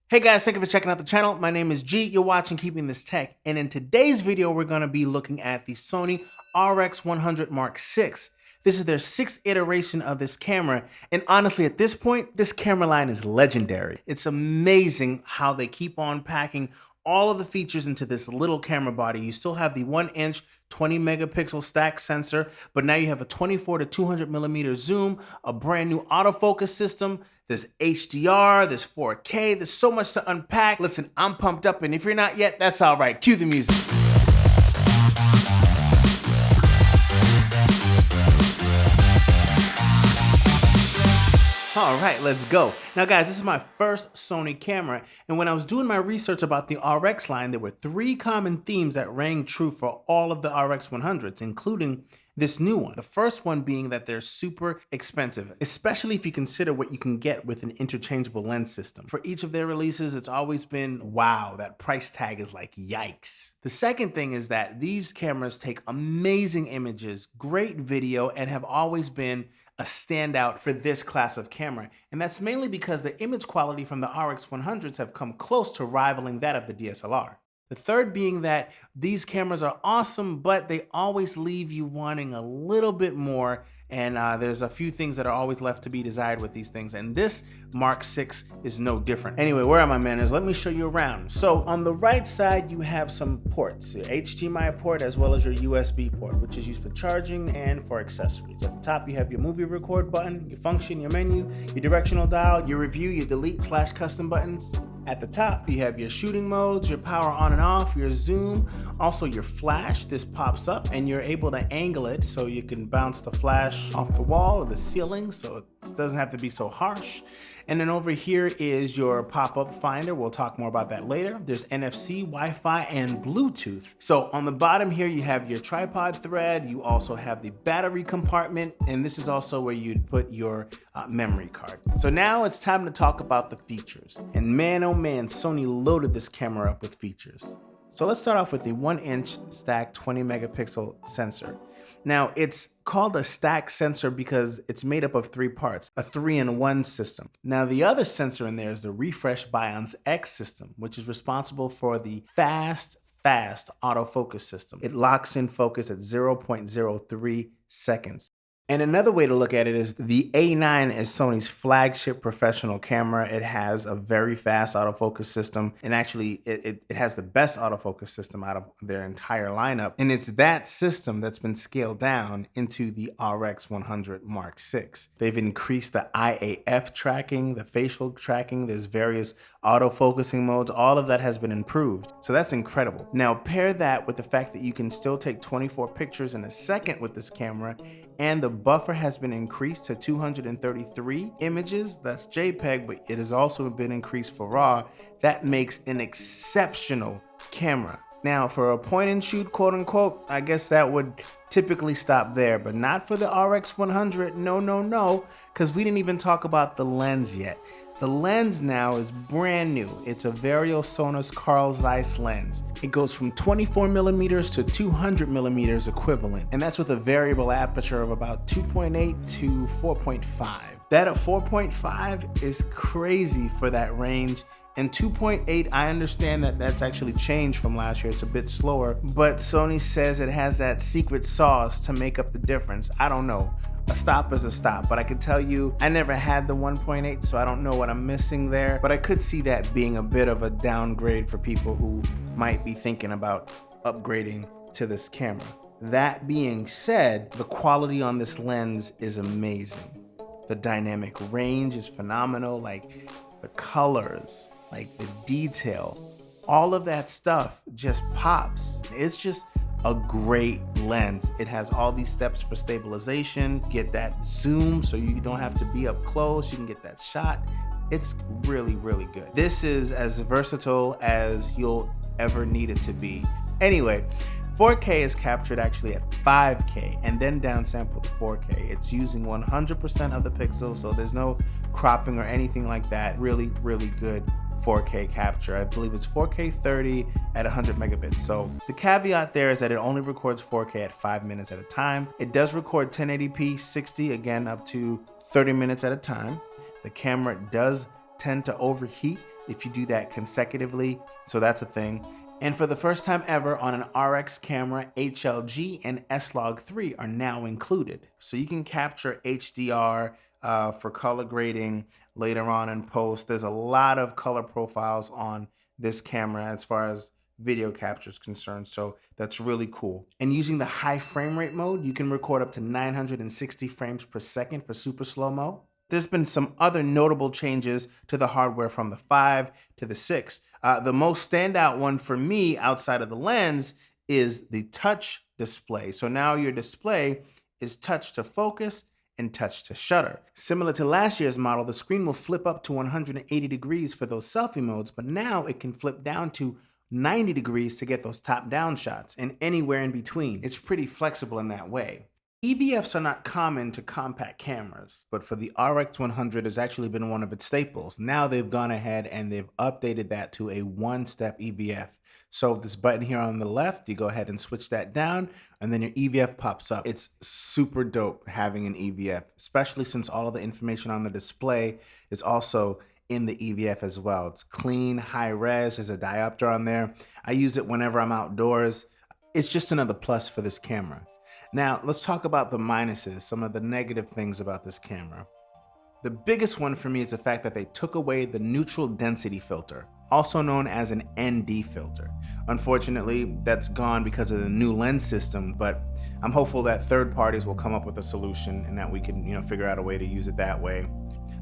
Hey guys, thank you for checking out the channel. My name is G, you're watching Keeping This Tech, and in today's video, we're gonna be looking at the Sony RX100 VI. This is their 6th iteration of this camera, and honestly, at this point, this camera line is legendary. It's amazing how they keep on packing all of the features into this little camera body. You still have the 1-inch 20 megapixel stack sensor, but now you have a 24 to 200 millimeter zoom, a brand new autofocus system. There's HDR, there's 4K, there's so much to unpack. Listen, I'm pumped up, and if you're not yet, that's all right. Cue the music. All right, let's go. Now guys, this is my first Sony camera, and when I was doing my research about the RX line, there were 3 common themes that rang true for all of the RX100s, including this new one. The first one being that they're super expensive, especially if you consider what you can get with an interchangeable lens system. For each of their releases, it's always been, wow, that price tag is like, yikes. The second thing is that these cameras take amazing images, great video, and have always been a standout for this class of camera. And that's mainly because the image quality from the RX100s have come close to rivaling that of the DSLR. The third being that these cameras are awesome, but they always leave you wanting a little bit more, and there's a few things that are always left to be desired with these things, and this Mark VI is no different. Anyway, where are my manners? Let me show you around. So on the right side, you have some ports, your HDMI port as well as your USB port, which is used for charging and for accessories. At the top, you have your movie record button, your function, your menu, your directional dial, your review, your delete/custom buttons. At the top, you have your shooting modes, your power on and off, your zoom, also your flash. This pops up and you're able to angle it so you can bounce the flash off the wall or the ceiling so it doesn't have to be so harsh. And then over here is your pop-up finder. We'll talk more about that later. There's NFC, Wi-Fi, and Bluetooth. So on the bottom here, you have your tripod thread. You also have the battery compartment, and this is also where you'd put your memory card. So now it's time to talk about the features. And man, oh man, Sony loaded this camera up with features. So let's start off with the 1-inch stacked 20 megapixel sensor. Now, it's called a stack sensor because it's made up of 3 parts, a 3-in-1 system. Now, the other sensor in there is the Refresh Bionz X system, which is responsible for the fast autofocus system. It locks in focus at 0.03 seconds. And another way to look at it is the A9 is Sony's flagship professional camera. It has a very fast autofocus system, and actually it has the best autofocus system out of their entire lineup. And it's that system that's been scaled down into the RX100 VI. They've increased the IAF tracking, the facial tracking, there's various autofocusing modes, all of that has been improved. So that's incredible. Now pair that with the fact that you can still take 24 pictures in a second with this camera, and the buffer has been increased to 233 images. That's JPEG, but it has also been increased for RAW. That makes an exceptional camera. Now, for a point and shoot, quote unquote, I guess that would typically stop there, but not for the RX100. No, because we didn't even talk about the lens yet. The lens now is brand new. It's a Vario Sonus Carl Zeiss lens. It goes from 24 millimeters to 200 millimeters equivalent, and that's with a variable aperture of about 2.8 to 4.5. That at 4.5 is crazy for that range. And 2.8, I understand that that's actually changed from last year. It's a bit slower, but Sony says it has that secret sauce to make up the difference. I don't know. A stop is a stop, but I can tell you I never had the 1.8, so I don't know what I'm missing there, but I could see that being a bit of a downgrade for people who might be thinking about upgrading to this camera. That being said, the quality on this lens is amazing. The dynamic range is phenomenal, like the colors, like the detail, all of that stuff just pops. It's just a great lens. It has all these steps for stabilization, get that zoom so you don't have to be up close, you can get that shot. It's really, really good. This is as versatile as you'll ever need it to be. Anyway, 4K is captured actually at 5K and then downsampled to 4K. It's using 100% of the pixels, so there's no cropping or anything like that. Really, really good 4K capture. I believe it's 4K 30 at 100 megabits. So the caveat there is that it only records 4K at 5 minutes at a time. It does record 1080p 60, again up to 30 minutes at a time. The camera does tend to overheat if you do that consecutively, so that's a thing. And for the first time ever on an RX camera, HLG and S-Log3 are now included. So you can capture HDR for color grading later on in post. There's a lot of color profiles on this camera as far as video capture is concerned, so that's really cool. And using the high frame rate mode, you can record up to 960 frames per second for super slow-mo. There's been some other notable changes to the hardware from the 5 to the 6. The most standout one for me outside of the lens is the touch display. So now your display is touch to focus and touch to shutter. Similar to last year's model, the screen will flip up to 180 degrees for those selfie modes, but now it can flip down to 90 degrees to get those top-down shots and anywhere in between. It's pretty flexible in that way. EVFs are not common to compact cameras, but for the RX100 has actually been one of its staples. Now they've gone ahead and they've updated that to a one-step EVF. So this button here on the left, you go ahead and switch that down, and then your EVF pops up. It's super dope having an EVF, especially since all of the information on the display is also in the EVF as well. It's clean, high res, there's a diopter on there. I use it whenever I'm outdoors. It's just another plus for this camera. Now, let's talk about the minuses, some of the negative things about this camera. The biggest one for me is the fact that they took away the neutral density filter, also known as an ND filter. Unfortunately, that's gone because of the new lens system, but I'm hopeful that third parties will come up with a solution and that we can, figure out a way to use it that way.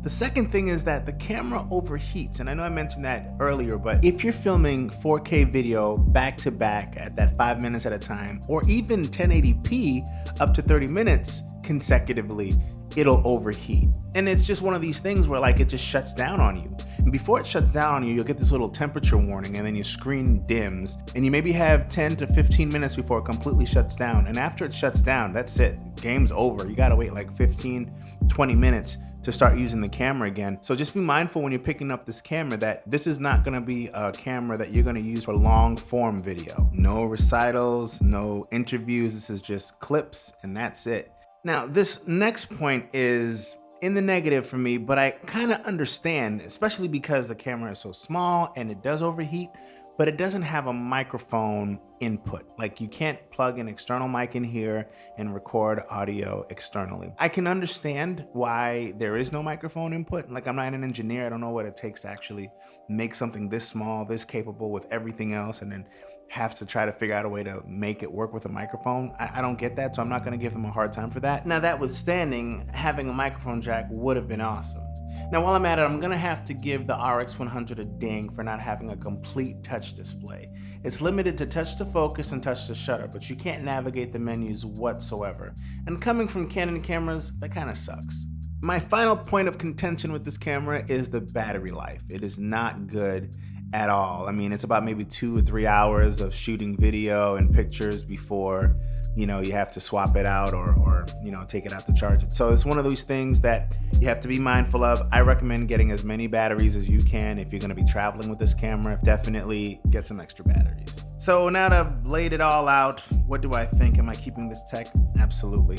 The second thing is that the camera overheats, and I know I mentioned that earlier, but if you're filming 4K video back to back at that 5 minutes at a time, or even 1080p up to 30 minutes consecutively, it'll overheat. And it's just one of these things where it just shuts down on you. And before it shuts down on you, you'll get this little temperature warning, and then your screen dims, and you maybe have 10 to 15 minutes before it completely shuts down. And after it shuts down, that's it, game's over. You gotta wait 15, 20 minutes to start using the camera again. So just be mindful when you're picking up this camera that this is not gonna be a camera that you're gonna use for long form video. No recitals, no interviews, this is just clips and that's it. Now, this next point is in the negative for me, but I kind of understand, especially because the camera is so small and it does overheat, but it doesn't have a microphone input. You can't plug an external mic in here and record audio externally. I can understand why there is no microphone input. I'm not an engineer, I don't know what it takes to actually make something this small, this capable with everything else, and then have to try to figure out a way to make it work with a microphone. I don't get that, so I'm not gonna give them a hard time for that. Now, that withstanding, having a microphone jack would have been awesome. Now, while I'm at it, I'm gonna have to give the RX100 a ding for not having a complete touch display. It's limited to touch to focus and touch to shutter, but you can't navigate the menus whatsoever. And coming from Canon cameras, that kind of sucks. My final point of contention with this camera is the battery life. It is not good at all. It's about maybe 2 or 3 hours of shooting video and pictures before you have to swap it out or take it out to charge it. So it's one of those things that you have to be mindful of. I recommend getting as many batteries as you can if you're gonna be traveling with this camera. Definitely get some extra batteries. So now that I've laid it all out, what do I think? Am I keeping this tech? Absolutely.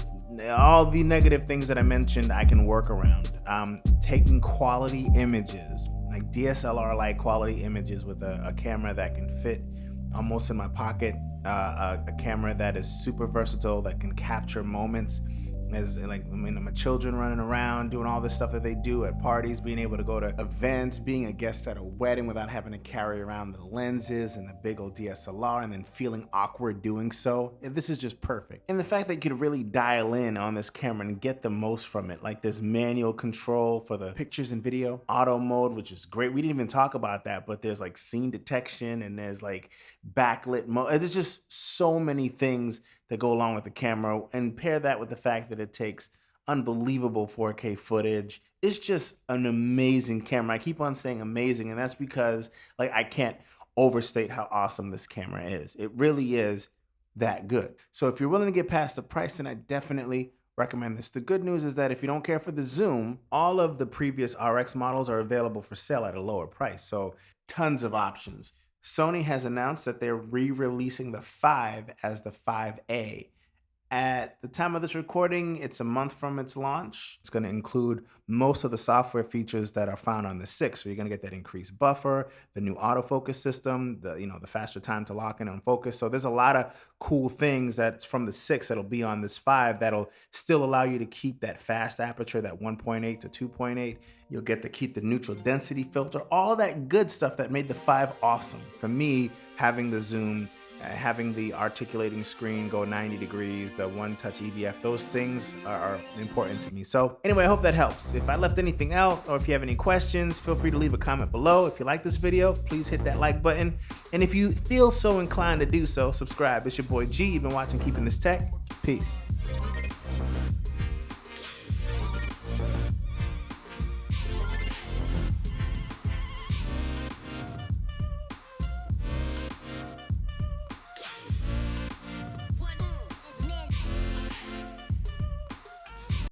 All the negative things that I mentioned, I can work around. Taking quality images, like DSLR-like quality images with a camera that can fit almost in my pocket, a camera that is super versatile, that can capture moments as my children running around doing all this stuff that they do at parties, being able to go to events, being a guest at a wedding without having to carry around the lenses and the big old DSLR and then feeling awkward doing so. This is just perfect. And the fact that you could really dial in on this camera and get the most from it, there's manual control for the pictures and video, auto mode, which is great. We didn't even talk about that, but there's scene detection and there's backlit mode. There's just so many things that go along with the camera, and pair that with the fact that it takes unbelievable 4K footage. It's just an amazing camera. I keep on saying amazing, and that's because I can't overstate how awesome this camera is. It really is that good. So if you're willing to get past the price, then I definitely recommend this. The good news is that if you don't care for the zoom, all of the previous RX models are available for sale at a lower price. So tons of options. Sony has announced that they're re-releasing the 5 as the 5A At the time of this recording, it's a month from its launch. It's going to include most of the software features that are found on the 6. So you're going to get that increased buffer, the new autofocus system, the faster time to lock in and focus. So there's a lot of cool things that's from the 6 that'll be on this 5 that'll still allow you to keep that fast aperture, that 1.8 to 2.8. You'll get to keep the neutral density filter, all that good stuff that made the 5 awesome. For me, having the zoom, having the articulating screen go 90 degrees, the one-touch EVF, those things are important to me. So anyway, I hope that helps. If I left anything out or if you have any questions, feel free to leave a comment below. If you like this video, please hit that like button. And if you feel so inclined to do so, subscribe. It's your boy G. You've been watching Keeping This Tech. Peace.